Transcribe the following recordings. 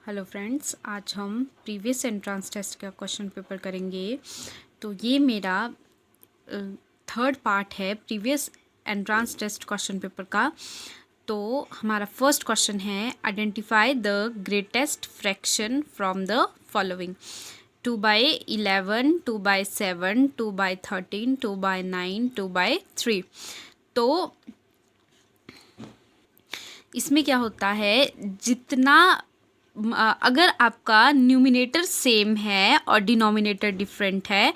Hello friends, आज हम previous entrance test का क्वेश्चन पेपर करेंगे। तो ये मेरा थर्ड पार्ट है previous entrance test question paper का। तो हमारा फर्स्ट क्वेश्चन है, identify the greatest fraction from the following. 2/11, 2/7, 2/13, 2/9, 2/3। तो इसमें क्या होता है, जितना अगर आपका न्यूमिनेटर सेम है और डिनोमिनेटर डिफरेंट है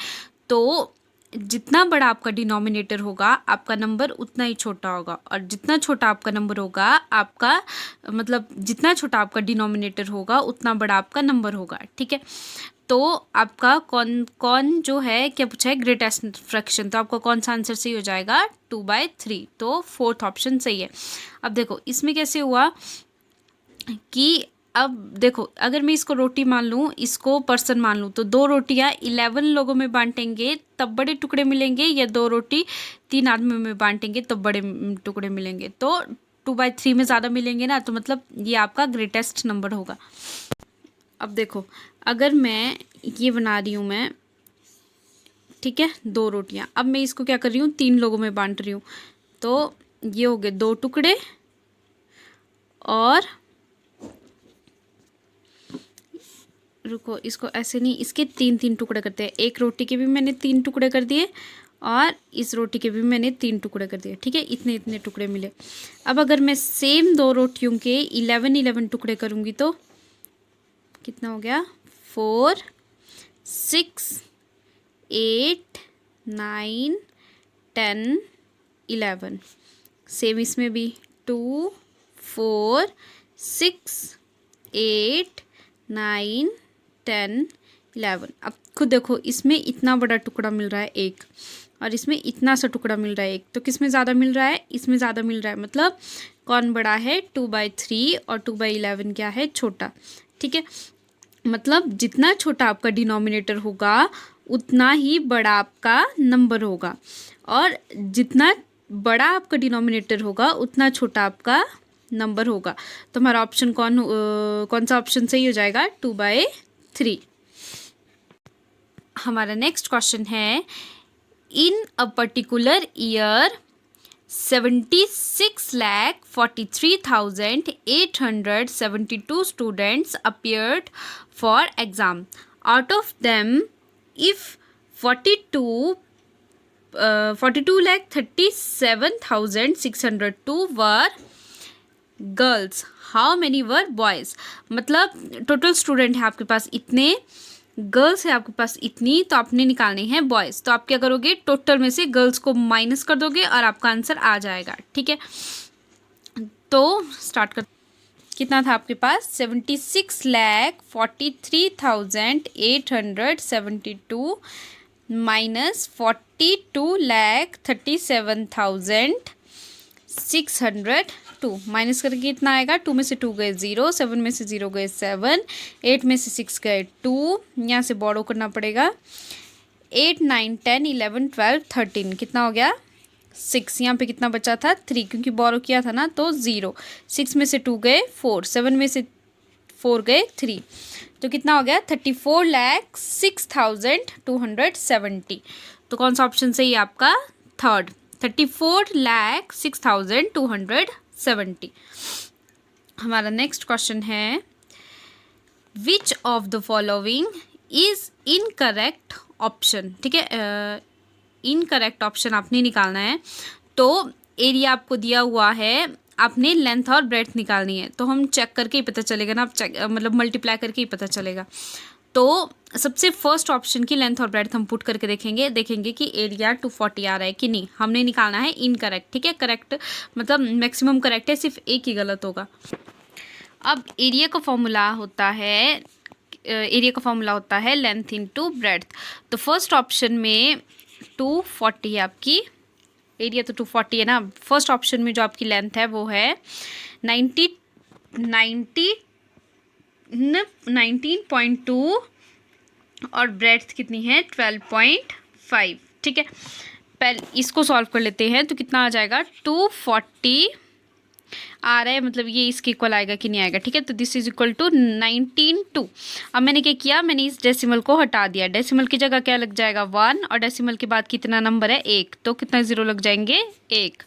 तो जितना बड़ा आपका डिनोमिनेटर होगा आपका नंबर उतना ही छोटा होगा, और जितना छोटा आपका नंबर होगा आपका मतलब जितना छोटा आपका डिनोमिनेटर होगा उतना बड़ा आपका नंबर होगा। ठीक है, तो आपका कौन कौन जो है क्या पूछा है, ग्रेटेस्ट फ्रैक्शन। तो आपका कौन सा आंसर सही हो जाएगा, 2/3। तो फोर्थ ऑप्शन सही है। अब देखो इसमें कैसे हुआ कि अब देखो, अगर मैं इसको रोटी मान लूँ, इसको पर्सन मान लूँ, तो 2 रोटियाँ 11 लोगों में बांटेंगे तब बड़े टुकड़े मिलेंगे, या 2 रोटी 3 आदमी में बांटेंगे तब बड़े टुकड़े मिलेंगे। तो 2/3 में ज़्यादा मिलेंगे ना, तो मतलब ये आपका ग्रेटेस्ट नंबर होगा। अब देखो, अगर मैं ये बना रही हूँ मैं, ठीक है, 2 रोटियाँ, अब मैं इसको क्या कर रही हूँ, 3 लोगों में बांट रही हूँ। तो ये हो गए 2 टुकड़े, और रुको, इसको ऐसे नहीं, इसके 3-3 टुकड़े करते हैं। एक रोटी के भी मैंने 3 टुकड़े कर दिए और इस रोटी के भी मैंने 3 टुकड़े कर दिए। ठीक है, इतने इतने टुकड़े मिले। अब अगर मैं सेम 2 रोटियों के 11 टुकड़े करूँगी तो कितना हो गया, 4, 6, 8, 9, 10, 11। सेम इसमें भी 2, 4, 6, 8, 9, 10, 11। अब खुद देखो, इसमें इतना बड़ा टुकड़ा मिल रहा है एक, और इसमें इतना सा टुकड़ा मिल रहा है एक, तो किस में ज़्यादा मिल रहा है, इसमें ज़्यादा मिल रहा है। मतलब कौन बड़ा है, 2/3, और 2/11 क्या है, छोटा। ठीक है, मतलब जितना छोटा आपका डिनोमिनेटर होगा उतना ही बड़ा आपका नंबर होगा, और जितना बड़ा आपका डिनोमिनेटर होगा उतना छोटा आपका नंबर होगा। तो हमारा ऑप्शन कौन सा ऑप्शन सही हो जाएगा, 2/3। हमारा नेक्स्ट क्वेश्चन है, in a particular year 76,43,872 students appeared for exam. Out of them, if 42,37,602 were girls, how many were boys. मतलब टोटल स्टूडेंट है आपके पास इतने, गर्ल्स है आपके पास इतनी, तो आपने निकालने हैं बॉयज़। तो आप क्या करोगे, टोटल में से गर्ल्स को माइनस कर दोगे और आपका आंसर आ जाएगा। ठीक है, तो स्टार्ट कर। कितना था आपके पास, 76,43,872 माइनस 42,37,602 माइनस करके कितना आएगा, 2 में से 2 गए 0, 7 में से 0 गए 7, 8 में से 6 गए 2, यहाँ से बॉरो करना पड़ेगा। 8, 9, 10, 11, 12, 13 कितना हो गया, 6। यहाँ पे कितना बचा था, 3, क्योंकि बोरो किया था ना, तो 0। 6 में से 2 गए 4, 7 में से 4 गए 3, तो कितना हो गया, 34,06,270। तो कौन सा ऑप्शन सही है आपका, थर्ड, 34,06,270। हमारा नेक्स्ट क्वेश्चन है, which of the following is incorrect option. ठीक है, इनकरेक्ट ऑप्शन आपने निकालना है। तो एरिया आपको दिया हुआ है, आपने लेंथ और ब्रेड्थ निकालनी है। तो हम चेक करके ही पता चलेगा ना, आप चेक मतलब मल्टीप्लाई करके ही पता चलेगा। तो सबसे फर्स्ट ऑप्शन की लेंथ और ब्रेड्थ हम पुट करके देखेंगे कि एरिया 240 आ रहा है कि नहीं। हमने निकालना है इनकरेक्ट। ठीक है, करेक्ट मतलब मैक्सिमम करेक्ट है, सिर्फ एक ही गलत होगा। अब एरिया का फॉर्मूला होता है लेंथ इंटू ब्रेड्थ। तो फर्स्ट ऑप्शन में 240 है आपकी, एरिया तो 240 है ना। फर्स्ट ऑप्शन में जो आपकी लेंथ है वो है 19.2 और ब्रेड्थ कितनी है, 12.5। ठीक है, पहले इसको सॉल्व कर लेते हैं। तो कितना आ जाएगा, 240 आ रहा है, मतलब ये इसके इक्वल आएगा कि नहीं आएगा, ठीक है। तो दिस इज इक्वल टू 19 अब मैंने क्या किया, मैंने इस डेसिमल को हटा दिया। डेसिमल की जगह क्या लग जाएगा 1, और डेसिमल के बाद कितना नंबर है 1, तो कितना जीरो लग जाएंगे 1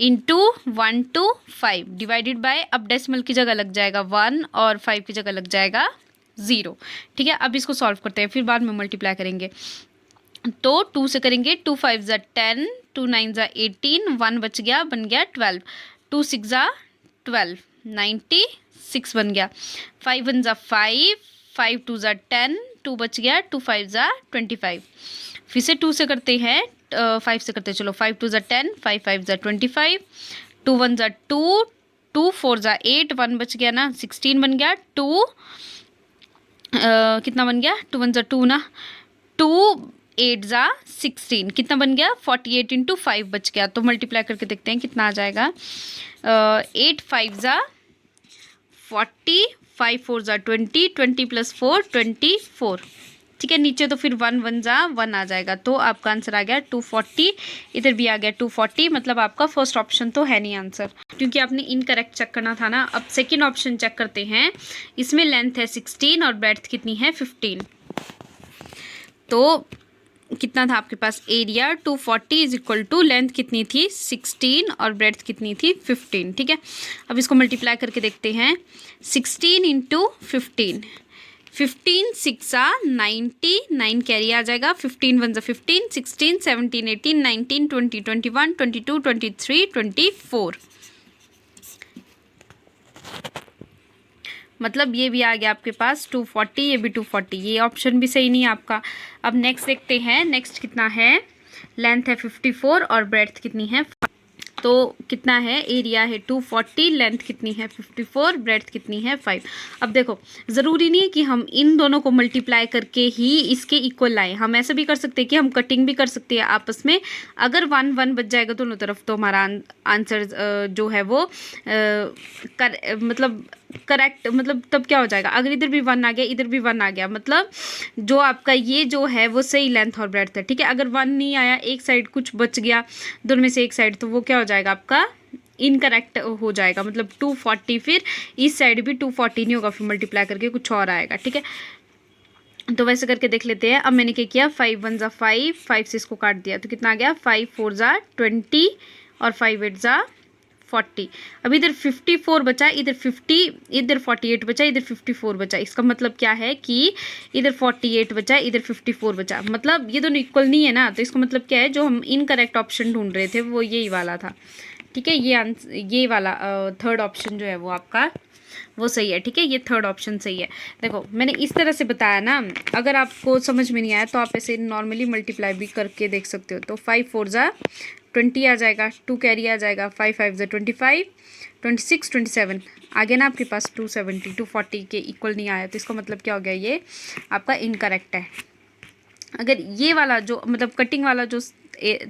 इंटू 1 to 5 डिवाइडेड बाय, अब डेसिमल की जगह लग जाएगा 1 और 5 की जगह लग जाएगा 0, ठीक है। अब इसको सॉल्व करते हैं, फिर बाद में मल्टीप्लाई करेंगे। तो 2 से करेंगे, 2 5 ज़ा 10, 2 9 ज़ा 18, 1 बच गया, बन गया 12, 2 6 ज़ा 12, 96 बन गया, 5 1 ज़ा 5, 5 2 ज़ा 10, 2 बच गया, 2 5 ज़ा 25, फिर से 2 से करते हैं, 5 से करते हैं, चलो 5 2 ज़ा 10, 5 5 ज़ा 25, 2 1 ज़ा 2, 2 4 ज़ा 8, 1 बच गया ना, 16 बन गया, 2 कितना बन गया, 2 1 ज़ा 2 ना, 2 8 ज़ा 16, कितना बन गया 48 इंटू 5 बच गया। तो मल्टीप्लाई करके देखते हैं कितना आ जाएगा, 8 5 ज़ा 40, 5 4 ज़ा 20, 20 प्लस 4 24, ठीक है। नीचे तो फिर 1 1 ज़ा 1 आ जाएगा, तो आपका आंसर आ गया 240, इधर भी आ गया 240, मतलब आपका फर्स्ट ऑप्शन तो है नहीं आंसर, क्योंकि आपने इनकरेक्ट चेक करना था ना। अब सेकेंड ऑप्शन चेक करते हैं, इसमें लेंथ है 16 और ब्रेड्थ कितनी है 15, तो कितना था आपके पास area 240 is equal to length कितनी थी 16 और ब्रेड्थ कितनी थी 15, ठीक है। अब इसको मल्टीप्लाई करके देखते हैं, 16 इंटू 15, 15 6 ज़ा 90, 9 कैरी आ जाएगा, 15 1 ज़ा 15, 16 17 18 19 20 21 22 23 24, मतलब ये भी आ गया आपके पास 240, ये भी 240, ये ऑप्शन भी सही नहीं है आपका। अब नेक्स्ट देखते हैं, नेक्स्ट कितना है, लेंथ है 54 और ब्रेड्थ कितनी है, तो कितना है, एरिया है 240, लेंथ कितनी है 54, ब्रेड्थ कितनी है 5। अब देखो ज़रूरी नहीं है कि हम इन दोनों को मल्टीप्लाई करके ही इसके इक्वल लाएं, हम ऐसा भी कर सकते हैं कि हम कटिंग भी कर सकते हैं आपस में। अगर 1 1 बच जाएगा दोनों तरफ, तो हमारा आंसर जो है वो मतलब करेक्ट, मतलब तब क्या हो जाएगा, अगर इधर भी 1 आ गया, इधर भी 1 आ गया, मतलब जो आपका ये जो है वो सही लेंथ और ब्रेड्थ है, ठीक है। अगर 1 नहीं आया, एक साइड कुछ बच गया दोनों में से एक साइड, तो वो क्या हो जाएगा आपका इनकरेक्ट हो जाएगा, मतलब 240, फिर इस साइड भी 240 नहीं होगा, फिर मल्टीप्लाई करके कुछ और आएगा, ठीक है। तो वैसे करके देख लेते हैं। अब मैंने क्या किया, 5 1 ज़ा 5, 5 से इसको काट दिया, तो कितना आ गया 5 4 ज़ा 20 और 5 8 ज़ा 40। अब इधर 54 बचा, इधर 50, इधर 48 बचा, इधर 54 बचा, इसका मतलब क्या है कि इधर 48 बचा, इधर 54 बचा, मतलब ये दोनों इक्वल नहीं है ना, तो इसका मतलब क्या है, जो हम इनकरेक्ट ऑप्शन ढूंढ रहे थे वो यही वाला था, ठीक है। ये वाला थर्ड ऑप्शन जो है वो आपका वो सही है, ठीक है, ये थर्ड ऑप्शन सही है। देखो मैंने इस तरह से बताया ना, अगर आपको समझ में नहीं आया तो आप ऐसे नॉर्मली मल्टीप्लाई भी करके देख सकते हो। तो 5 4 ज़ा 20 आ जाएगा, 2 कैरी आ जाएगा, 5 5 ज़ा 25, 26 27 आ गया ना आपके पास, 270 240 के इक्वल नहीं आया, तो इसका मतलब क्या हो गया, ये आपका इनकरेक्ट है। अगर ये वाला जो मतलब कटिंग वाला जो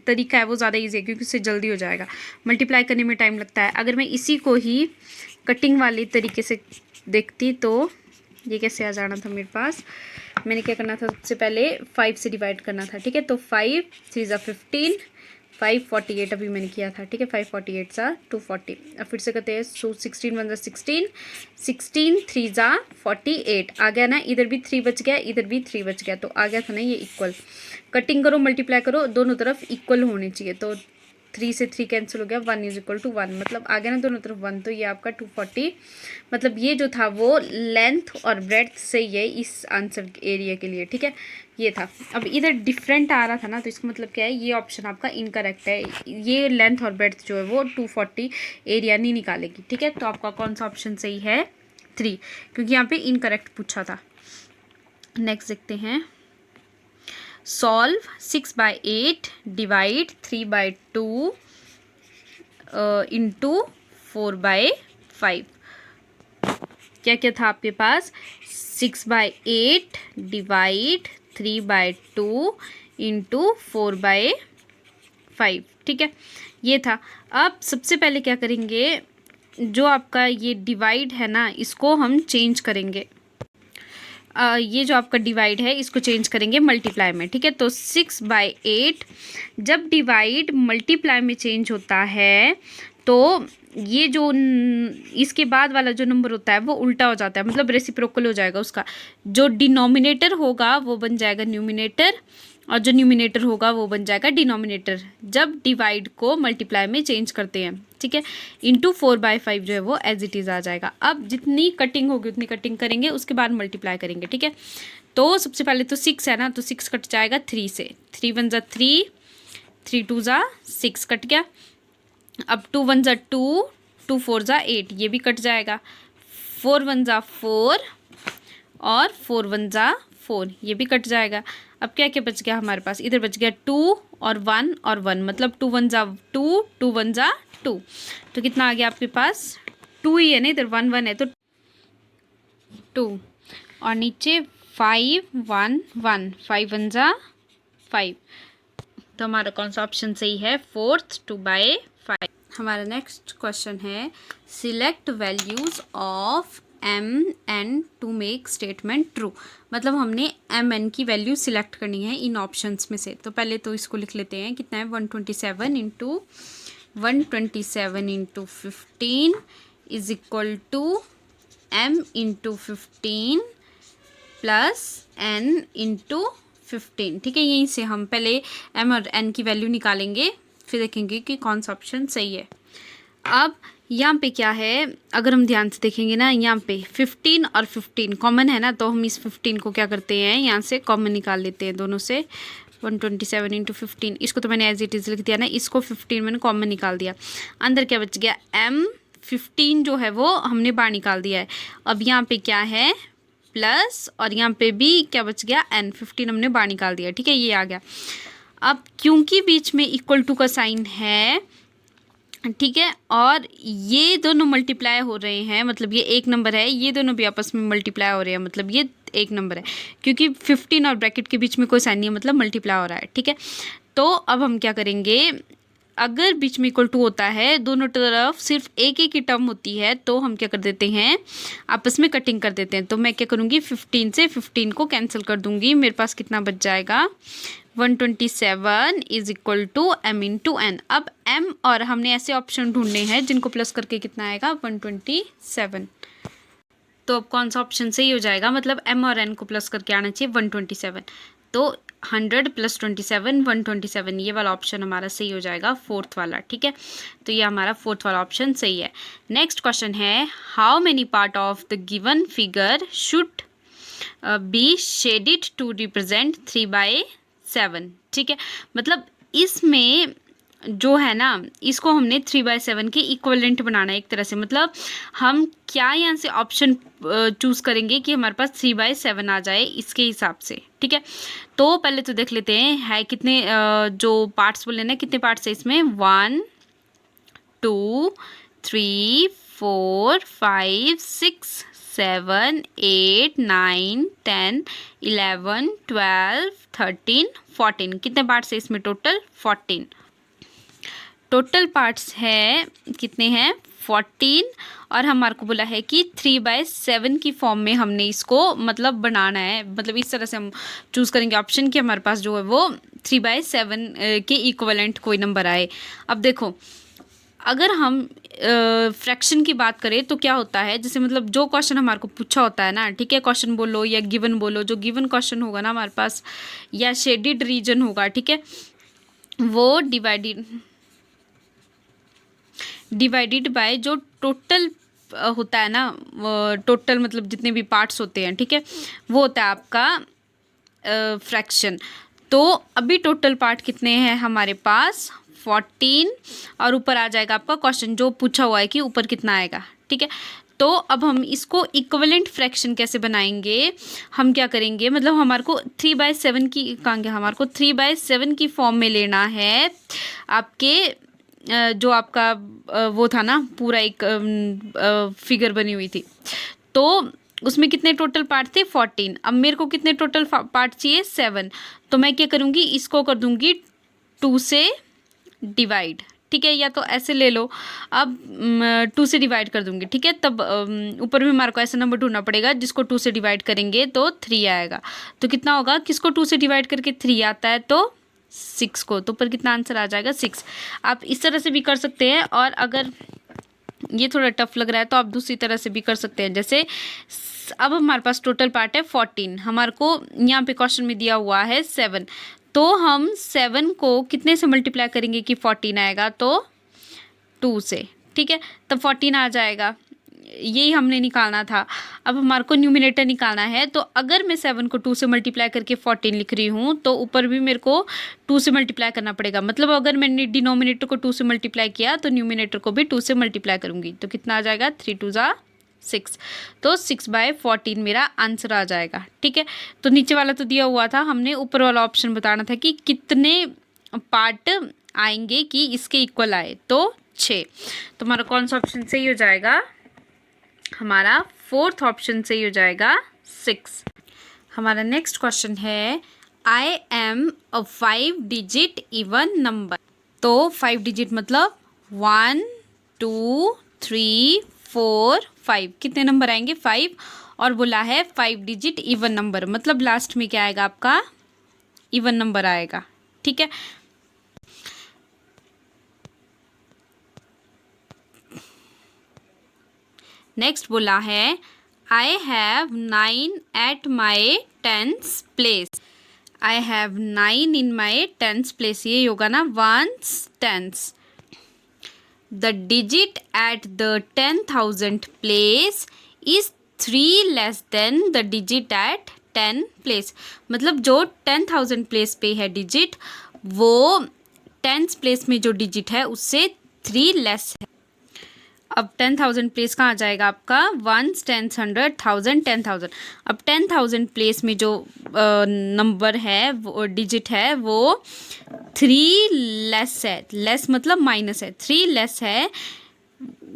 तरीका है वो ज़्यादा ईजी है, क्योंकि उससे जल्दी हो जाएगा, मल्टीप्लाई करने में टाइम लगता है। अगर मैं इसी को ही कटिंग वाली तरीके से देखती तो ये कैसे आ जाना था मेरे पास, मैंने क्या करना था, सबसे पहले 5 से डिवाइड करना था, ठीक है। तो 5 3 ज़ा 15, 5 48 अभी मैंने किया था, ठीक है, 5 48 ज़ा 240। अब फिर से करते हैं, सो 16 1 ज़ा 16, 16 3 ज़ा 48 आ गया ना, इधर भी 3 बच गया, इधर भी 3 बच गया, तो आ गया था ना ये इक्वल। कटिंग करो, मल्टीप्लाई करो, दोनों तरफ इक्वल होनी चाहिए, तो 3 से 3 कैंसिल हो गया, 1 इज इक्वल टू 1, मतलब आ गया ना दोनों तरफ 1, तो ये आपका 240, मतलब ये जो था वो लेंथ और ब्रेड्थ सही है इस आंसर एरिया के लिए, ठीक है, ये था। अब इधर डिफरेंट आ रहा था ना, तो इसका मतलब क्या है, ये ऑप्शन आपका इनकरेक्ट है, ये लेंथ और ब्रेड्थ जो है वो 240 एरिया नहीं निकालेगी, ठीक है। तो आपका कौन सा ऑप्शन सही है 3, क्योंकि यहाँ पे इनकरेक्ट पूछा था। नेक्स्ट देखते हैं, सॉल्व 6/8 डिवाइड 3/2 इंटू 4/5। क्या क्या था आपके पास, 6/8 डिवाइड 3/2 इंटू 4/5, ठीक है, ये था। अब सबसे पहले क्या करेंगे, जो आपका ये डिवाइड है ना, इसको हम चेंज करेंगे, ये जो आपका डिवाइड है इसको चेंज करेंगे मल्टीप्लाई में, ठीक है। तो 6/8 जब डिवाइड मल्टीप्लाई में चेंज होता है तो ये जो इसके बाद वाला जो नंबर होता है वो उल्टा हो जाता है, मतलब रेसिप्रोकल हो जाएगा उसका। जो डिनोमिनेटर होगा वो बन जाएगा न्यूमिनेटर, और जो न्यूमिनेटर होगा वो बन जाएगा डिनोमिनेटर, जब डिवाइड को मल्टीप्लाई में चेंज करते हैं, ठीक है। इंटू 4/5 जो है वो एज इट इज़ आ जाएगा। अब जितनी कटिंग होगी उतनी कटिंग करेंगे, उसके बाद मल्टीप्लाई करेंगे, ठीक है। तो सबसे पहले तो 6 है ना, तो 6 कट जाएगा 3 से, 3 1 ज़ा 3, 3 2 ज़ा 6 कट गया। अब 2 1 ज़ा 2, 2 4 ज़ा 8, ये भी कट जाएगा। 4 1 ज़ा 4 और 4 1 ज़ा 4, ये भी कट जाएगा। अब क्या क्या बच गया हमारे पास, इधर बच गया 2 और 1 और 1, मतलब 2 1 ज़ा 2, 2 1 ज़ा 2, तो कितना आ गया आपके पास 2 ही है ना, इधर 1 1 है तो 2, और नीचे 5 1 1, 5 1 ज़ा 5, तो हमारा कौन सा ऑप्शन सही है, 4th 2/5। हमारा नेक्स्ट क्वेश्चन है select values of m n to make statement true. मतलब हमने m n की वैल्यू सिलेक्ट करनी है इन ऑप्शंस में से। तो पहले तो इसको लिख लेते हैं, कितना है 127 into 15 is equal to m into 15 plus n into 15, ठीक है। यहीं से हम पहले m और n की वैल्यू निकालेंगे, फिर देखेंगे कि कौन सा ऑप्शन सही है। अब यहाँ पे क्या है, अगर हम ध्यान से देखेंगे ना, यहाँ पे 15 और 15 कॉमन है ना, तो हम इस 15 को क्या करते हैं, यहाँ से कॉमन निकाल लेते हैं दोनों से। 127 इंटू 15, इसको तो मैंने एज इट इज़ लिख दिया ना, इसको 15 मैंने कॉमन निकाल दिया। अंदर क्या बच गया, m 15 जो है वो हमने बाहर निकाल दिया है। अब यहाँ पे क्या है प्लस, और यहाँ पे भी क्या बच गया n, 15 हमने बाहर निकाल दिया, ठीक है, ये आ गया। अब क्योंकि बीच में इक्वल टू का साइन है, ठीक है, और ये दोनों मल्टीप्लाई हो रहे हैं, मतलब ये एक नंबर है, ये दोनों भी आपस में मल्टीप्लाई हो रहे हैं, मतलब ये एक नंबर है, क्योंकि 15 और ब्रैकेट के बीच में कोई साइन नहीं है, मतलब मल्टीप्लाई हो रहा है, ठीक है। तो अब हम क्या करेंगे, अगर बीच में इक्वल टू होता है, दोनों तरफ सिर्फ एक एक ही टर्म होती है, तो हम क्या कर देते हैं, आपस में कटिंग कर देते हैं। तो मैं क्या करूँगी, 15 से 15 को कैंसिल कर दूँगी, मेरे पास कितना बच जाएगा, 127 is equal to m into n। अब m और हमने ऐसे ऑप्शन ढूंढने हैं जिनको प्लस करके कितना आएगा, 127। तो अब कौन सा ऑप्शन सही हो जाएगा, मतलब m और n को प्लस करके आना चाहिए 127, तो 100 प्लस 27 127, ये वाला ऑप्शन हमारा सही हो जाएगा, 4th वाला, ठीक है। तो ये हमारा 4th वाला ऑप्शन सही है। नेक्स्ट क्वेश्चन है how many part of the given figure should be shaded to represent 3/7, ठीक है। मतलब इसमें जो है ना, इसको हमने 3/7 के इक्वलेंट बनाना है एक तरह से। मतलब हम क्या यहाँ से ऑप्शन चूज़ करेंगे कि हमारे पास 3/7 आ जाए, इसके हिसाब से, ठीक है। तो पहले तो देख लेते हैं है कितने जो पार्ट्स बोले ना, कितने पार्ट्स है इसमें, 1 2 3 4 5 6 7 8 9 10 11 12 13 14, कितने पार्ट्स है इसमें टोटल, 14 टोटल पार्ट्स है, कितने हैं 14। और हमारे को बोला है कि 3/7 की फॉर्म में हमने इसको मतलब बनाना है, मतलब इस तरह से हम चूज़ करेंगे ऑप्शन कि हमारे पास जो है वो 3/7 के इक्वलेंट कोई नंबर आए। अब देखो, अगर हम फ्रैक्शन की बात करें तो क्या होता है, जैसे मतलब जो क्वेश्चन हमारे को पूछा होता है ना, ठीक है, क्वेश्चन बोलो या गिवन बोलो, जो गिवन क्वेश्चन होगा ना हमारे पास, या शेडेड रीजन होगा, ठीक है, वो डिवाइडेड बाय जो टोटल होता है ना, टोटल मतलब जितने भी पार्ट्स होते हैं, ठीक है, वो होता है आपका फ्रैक्शन। तो अभी टोटल पार्ट कितने हैं हमारे पास, 14, और ऊपर आ जाएगा आपका क्वेश्चन जो पूछा हुआ है कि ऊपर कितना आएगा, ठीक है। तो अब हम इसको इक्विवेलेंट फ्रैक्शन कैसे बनाएंगे, हम क्या करेंगे, मतलब हमारे को 3/7 की कहाँ गया, हमारे को 3/7 की फॉर्म में लेना है। आपके जो आपका वो था ना, पूरा एक फिगर बनी हुई थी, तो उसमें कितने टोटल पार्ट थे, 14। अब मेरे को कितने टोटल पार्ट चाहिए, 7। तो मैं क्या करूँगी, इसको कर दूँगी 2 से डिवाइड, ठीक है, या तो ऐसे ले लो, अब 2 से डिवाइड कर दूँगी, ठीक है। तब ऊपर में हमारे को ऐसा नंबर ढूंढना पड़ेगा जिसको 2 से डिवाइड करेंगे तो 3 आएगा। तो कितना होगा, किसको 2 से डिवाइड करके 3 आता है, तो 6 को, तो ऊपर कितना आंसर आ जाएगा, 6। आप इस तरह से भी कर सकते हैं, और अगर ये थोड़ा टफ लग रहा है तो आप दूसरी तरह से भी कर सकते हैं। जैसे अब हमारे पास टोटल पार्ट है 14, हमारे को यहाँ पे क्वेश्चन में दिया हुआ है 7, तो हम 7 को कितने से मल्टीप्लाई करेंगे कि 14 आएगा, तो 2 से, ठीक है, तब 14 आ जाएगा। यही हमने निकालना था। अब हमारे को न्यूमिनेटर निकालना है, तो अगर मैं 7 को 2 से मल्टीप्लाई करके 14 लिख रही हूँ तो ऊपर भी मेरे को 2 से मल्टीप्लाई करना पड़ेगा। मतलब अगर मैंने डिनोमिनेटर को 2 से मल्टीप्लाई किया तो न्यूमिनेटर को भी 2 से मल्टीप्लाई करूँगी, तो कितना आ जाएगा, 3 2 जा 6, तो 6/14 मेरा आंसर आ जाएगा। ठीक है, तो नीचे वाला तो दिया हुआ था, हमने ऊपर वाला ऑप्शन बताना था कि कितने पार्ट आएंगे कि इसके इक्वल आए, तो 6। तो हमारा कौन सा ऑप्शन सही हो जाएगा, हमारा 4th ऑप्शन सही हो जाएगा 6। हमारा नेक्स्ट क्वेश्चन है, I am a 5 digit even number. तो 5 डिजिट मतलब 1 2 3 4 5, कितने नंबर आएंगे, 5, और बोला है 5 डिजिट इवन नंबर, मतलब लास्ट में क्या आएगा आपका, इवन नंबर आएगा। ठीक है, नेक्स्ट बोला है, I have 9 at my 10th place. I have 9 in my 10th place, ये होगा ना 1's 10th। The digit at the 10,000 place is 3 less than the digit at 10 place. मतलब जो 10,000 प्लेस पे है डिजिट, वो 10th प्लेस में जो डिजिट है उससे 3 लेस है। अब 10,000 प्लेस कहाँ आ जाएगा आपका, 1's 10th 100 1000 10,000। अब 10,000 प्लेस में जो नंबर है, वो डिजिट है, वो 3 लेस है, लेस मतलब माइनस है, 3 लेस है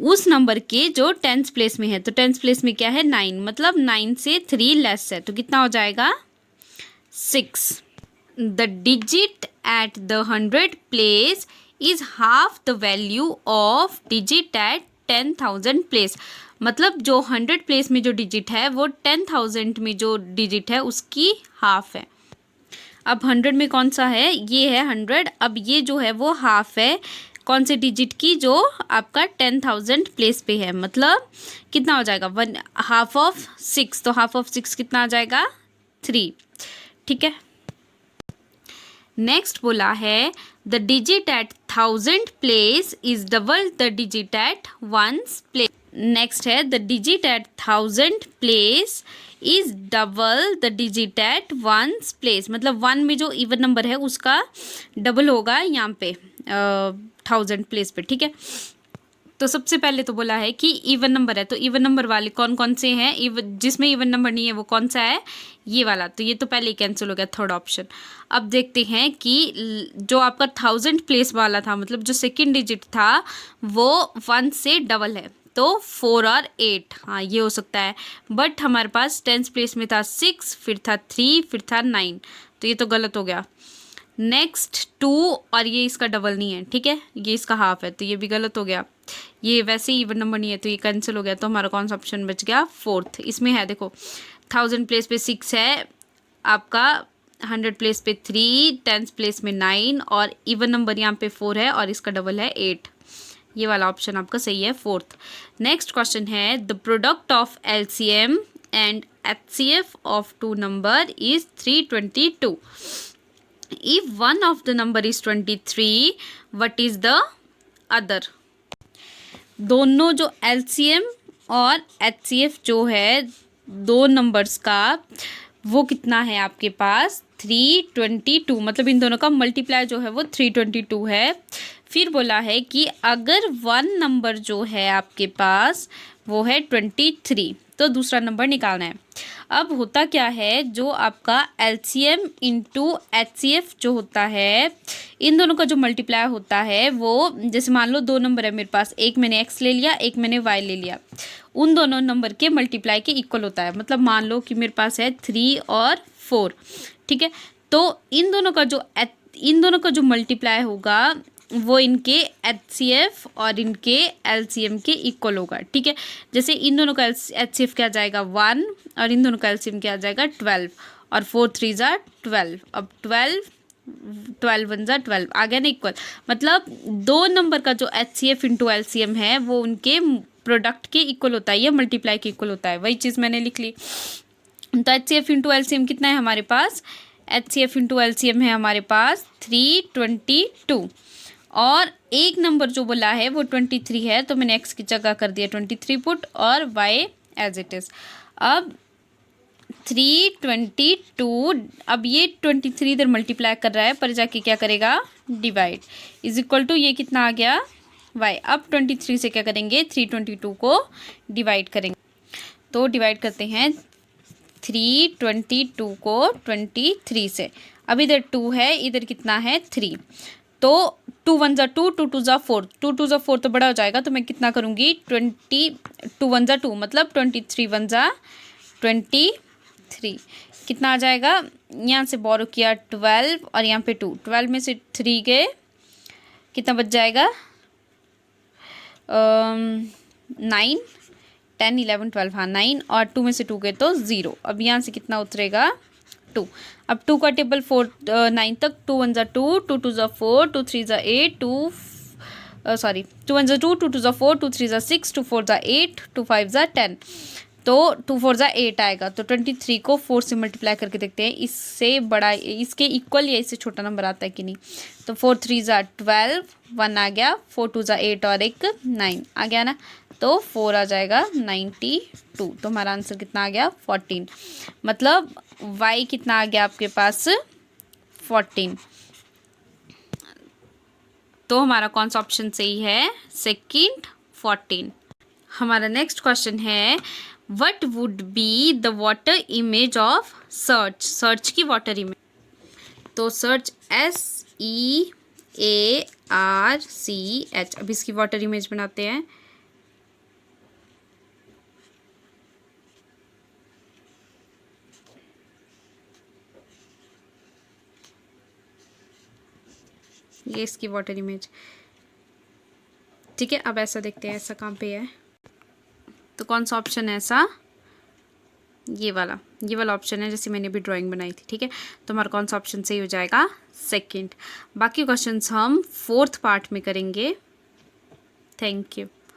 उस नंबर के जो 10th प्लेस में है। तो 10th प्लेस में क्या है, 9, मतलब 9 से 3 लेस है, तो कितना हो जाएगा, 6। The digit at the 100 place is half the value of digit at 10,000 place. मतलब जो 100 प्लेस में जो डिजिट है वो 10,000 में जो डिजिट है उसकी हाफ है। अब 100 में कौन सा है, ये है 100। अब ये जो है वो हाफ है कौन से डिजिट की, जो आपका 10,000 प्लेस पे है। मतलब कितना हो जाएगा, 1 हाफ ऑफ 6, तो हाफ ऑफ 6 कितना आ जाएगा, 3। ठीक है, नेक्स्ट बोला है, the digit at 1000 place is double the digit at 1's place. Next है, the digit at 1000 place is double the digit at 1's place. मतलब 1 में जो इवन नंबर है उसका डबल होगा यहाँ पे 1000 प्लेस पे। ठीक है, तो सबसे पहले तो बोला है कि इवन नंबर है, तो इवन नंबर वाले कौन कौन से हैं, जिसमें इवन नंबर नहीं है वो कौन सा है, ये वाला। तो ये तो पहले ही कैंसिल हो गया, थर्ड ऑप्शन। अब देखते हैं कि जो आपका 1000 प्लेस वाला था, मतलब जो सेकंड डिजिट था वो 1 से डबल है, तो 4 और 8, हाँ ये हो सकता है। बट हमारे पास 10th प्लेस में था 6, फिर था 3, फिर था 9, तो ये तो गलत हो गया। नेक्स्ट 2, और ये इसका डबल नहीं है, ठीक है, ये इसका हाफ है, तो ये भी गलत हो गया। ये वैसे ही इवन नंबर नहीं है, तो ये कैंसिल हो गया। तो हमारा कौन सा ऑप्शन बच गया, 4th। इसमें है देखो, 1000 प्लेस पे 6 है आपका, 100 प्लेस पे 3, 10th प्लेस में 9, और इवन नंबर यहाँ पे 4 है, और इसका डबल है 8। ये वाला ऑप्शन आपका सही है, 4th। नेक्स्ट क्वेश्चन है, the product of LCM and HCF of 2 number is 322। If one of the number is 23, what is the other? दोनों जो LCM और HCF जो है दो नंबर्स का, वो कितना है आपके पास, 322। मतलब इन दोनों का मल्टीप्लाई जो है वो 322 है। फिर बोला है कि अगर 1 नंबर जो है आपके पास वो है 23, तो दूसरा नंबर निकालना है। अब होता क्या है, जो आपका LCM इंटू HCF जो होता है, इन दोनों का जो मल्टीप्लाई होता है वो, जैसे मान लो 2 नंबर है मेरे पास, एक मैंने X ले लिया, एक मैंने Y ले लिया, उन दोनों नंबर के मल्टीप्लाई के इक्वल होता है। मतलब मान लो कि मेरे पास है 3 और 4, ठीक है, तो इन दोनों का जो मल्टीप्लाई होगा वो इनके HCF और इनके LCM के इक्वल होगा। ठीक है, जैसे इन दोनों का HCF क्या आ जाएगा 1, और इन दोनों का LCM क्या आ जाएगा 12, और 4 3 ज़ा 12। अब 12 1 ज़ा 12 आ गया ना इक्वल। मतलब 2 नंबर का जो HCF इंटू LCM है वो उनके प्रोडक्ट के इक्वल होता है या मल्टीप्लाई के इक्वल होता है, वही चीज़ मैंने लिख ली। तो HCF इंटू LCM कितना है हमारे पास, HCF इंटू LCM है हमारे पास 322, और एक नंबर जो बोला है वो 23 है, तो मैंने x की जगह कर दिया 23 पुट और y एज इट इज़। अब 322, अब ये 23 इधर मल्टीप्लाई कर रहा है, पर जाके क्या करेगा, डिवाइड, इज इक्वल टू ये कितना आ गया y। अब 23 से क्या करेंगे, 322 को डिवाइड करेंगे, तो डिवाइड करते हैं 322 को 23 से। अब इधर 2 है, इधर कितना है 3, तो 2 1 जा 2, 2 2 जा 4, 2 2 जा 4 तो बड़ा हो जाएगा, तो मैं कितना करूँगी 2 1 जा 2, मतलब 23 1 जा 23, कितना आ जाएगा, यहाँ से बोरो किया 12 और यहाँ पे 2, 12 में से 3 गए, कितना बच जाएगा 9 10 11 12, हाँ 9, और 2 में से 2 गए तो 0। अब यहाँ से कितना उतरेगा 2। अब 2 का टेबल 4 9 तक, 2 1 जा 2, 2 2 जा 4, 2 3 जा 8, 2 1 जा 2, 2 2 जा 4, 2 3 जा 6, 2 4 जा 8, 2 5 जा 10, तो 2 4 जा 8 आएगा। तो 23 को 4 से मल्टीप्लाई करके देखते हैं, इससे बड़ा, इसके इक्वल या इससे छोटा नंबर आता है कि नहीं। तो 4 3 जा 12, 1 आ गया, 4 2 जा 8 और एक 9 आ गया ना, तो 4 आ जाएगा 92। तो हमारा आंसर कितना आ गया 14, मतलब y कितना आ गया आपके पास 14। तो हमारा कौन सा ऑप्शन सही है, सेकंड 14। हमारा नेक्स्ट क्वेश्चन है, what would be the water image of search, search की वाटर इमेज। तो सर्च SEARCH, अब इसकी वाटर इमेज बनाते हैं। ये इसकी वाटर इमेज, ठीक है। अब ऐसा देखते हैं, ऐसा कहाँ पे है, तो कौन सा ऑप्शन है ऐसा, ये वाला ऑप्शन है, जैसे मैंने भी ड्राइंग बनाई थी, ठीक है। तो हमारा कौन सा ऑप्शन सही हो जाएगा, सेकंड। बाकी क्वेश्चंस हम 4th पार्ट में करेंगे। Thank you.